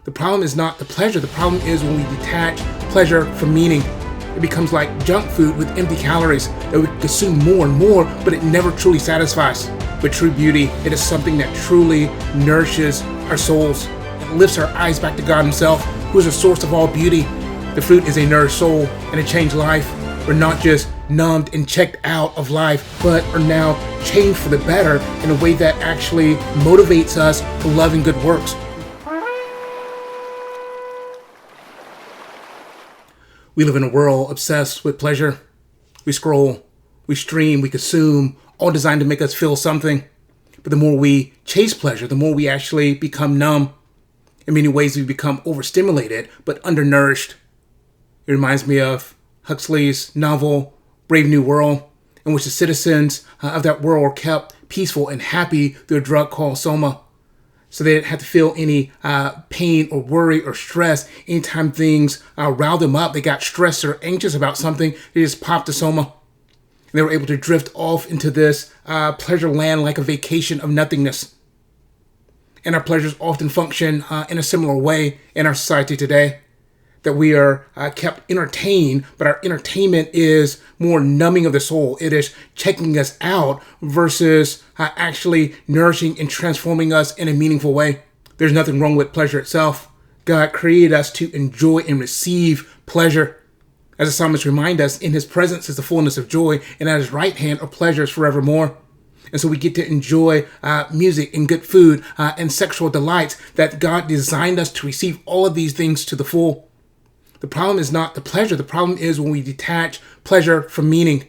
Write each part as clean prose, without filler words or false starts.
The problem is not the pleasure. The problem is when we detach pleasure from meaning. It becomes like junk food with empty calories that we consume more and more, but it never truly satisfies. But true beauty, it is something that truly nourishes our souls and lifts our eyes back to God Himself, who is the source of all beauty. The fruit is a nourished soul and a changed life. We're not just numbed and checked out of life, but are now changed for the better in a way that actually motivates us to love and good works. We live in a world obsessed with pleasure. We scroll, we stream, we consume, all designed to make us feel something. But the more we chase pleasure, the more we actually become numb. In many ways, we become overstimulated, but undernourished. It reminds me of Huxley's novel, Brave New World, in which the citizens of that world were kept peaceful and happy through a drug called soma. So they didn't have to feel any pain or worry or stress. Anytime things riled them up, they got stressed or anxious about something, they just popped the soma. And they were able to drift off into this pleasure land like a vacation of nothingness. And our pleasures often function in a similar way in our society today. That we are kept entertained, but our entertainment is more numbing of the soul. It is checking us out versus actually nourishing and transforming us in a meaningful way. There's nothing wrong with pleasure itself. God created us to enjoy and receive pleasure. As the psalmist reminds us, in His presence is the fullness of joy, and at His right hand are pleasures forevermore. And so we get to enjoy music and good food and sexual delights that God designed us to receive all of these things to the full. The problem is not the pleasure. The problem is when we detach pleasure from meaning.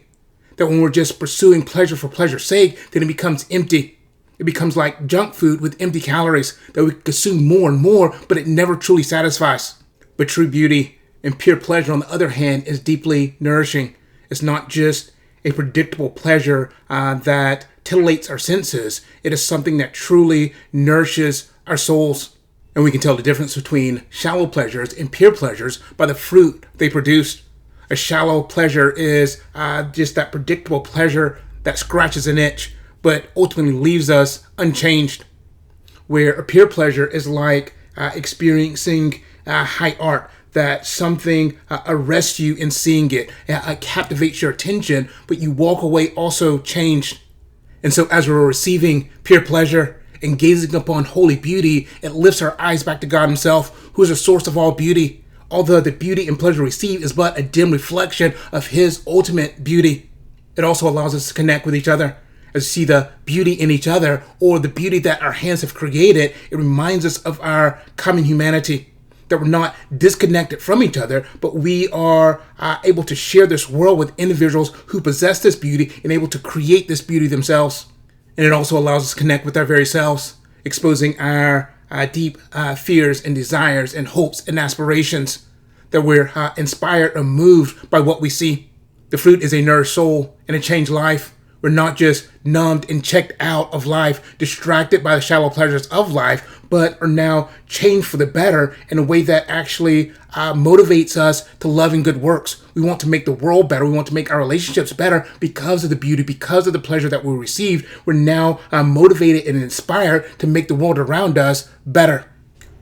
That when we're just pursuing pleasure for pleasure's sake, then it becomes empty. It becomes like junk food with empty calories that we consume more and more, but it never truly satisfies. But true beauty and pure pleasure, on the other hand, is deeply nourishing. It's not just a predictable pleasure that titillates our senses. It is something that truly nourishes our souls. And we can tell the difference between shallow pleasures and pure pleasures by the fruit they produce. A shallow pleasure is just that predictable pleasure that scratches an itch, but ultimately leaves us unchanged. Where a pure pleasure is like experiencing high art, that something arrests you in seeing it, captivates your attention, but you walk away also changed. And so as we're receiving pure pleasure, and gazing upon holy beauty, it lifts our eyes back to God Himself, who is the source of all beauty. Although the beauty and pleasure received is but a dim reflection of His ultimate beauty. It also allows us to connect with each other. As we see the beauty in each other, or the beauty that our hands have created, it reminds us of our common humanity. That we're not disconnected from each other, but we are able to share this world with individuals who possess this beauty and able to create this beauty themselves. And it also allows us to connect with our very selves, exposing our deep fears and desires and hopes and aspirations, that we're inspired or moved by what we see. The fruit is a nourished soul and a changed life. We're not just numbed and checked out of life, distracted by the shallow pleasures of life, but are now changed for the better in a way that actually motivates us to love and good works. We want to make the world better. We want to make our relationships better because of the beauty, because of the pleasure that we received. We're now motivated and inspired to make the world around us better.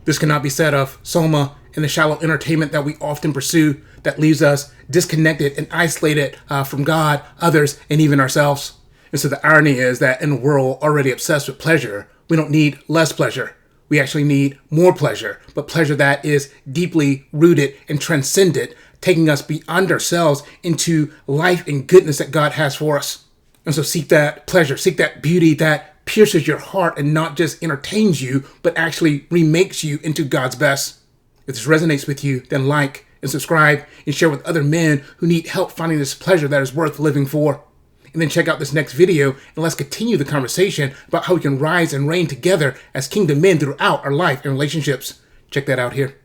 This cannot be said of soma and the shallow entertainment that we often pursue that leaves us disconnected and isolated from God, others, and even ourselves. And so the irony is that in a world already obsessed with pleasure, we don't need less pleasure. We actually need more pleasure, but pleasure that is deeply rooted and transcendent, taking us beyond ourselves into life and goodness that God has for us. And so seek that pleasure, seek that beauty that pierces your heart and not just entertains you, but actually remakes you into God's best. If this resonates with you, then like and subscribe and share with other men who need help finding this pleasure that is worth living for. And then check out this next video and let's continue the conversation about how we can rise and reign together as kingdom men throughout our life and relationships. Check that out here.